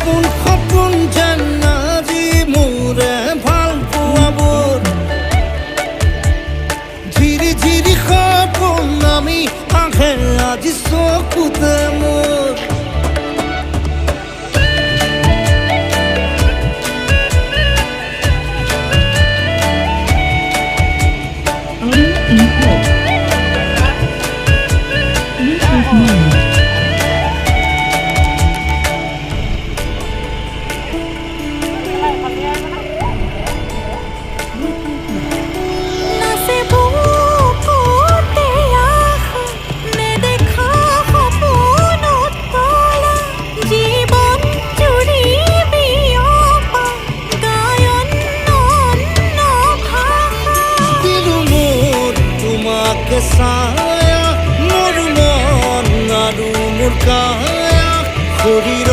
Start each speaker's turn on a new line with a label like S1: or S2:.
S1: সপোন সপোন যেন আজি মোৰে ভাল পোৱাবোৰ ঝিৰি ঝিৰি সপোন আমি আহে আজি চকুতে মোৰ ছায়া মোৰ মন আৰু মোৰ কায়া শৰীৰ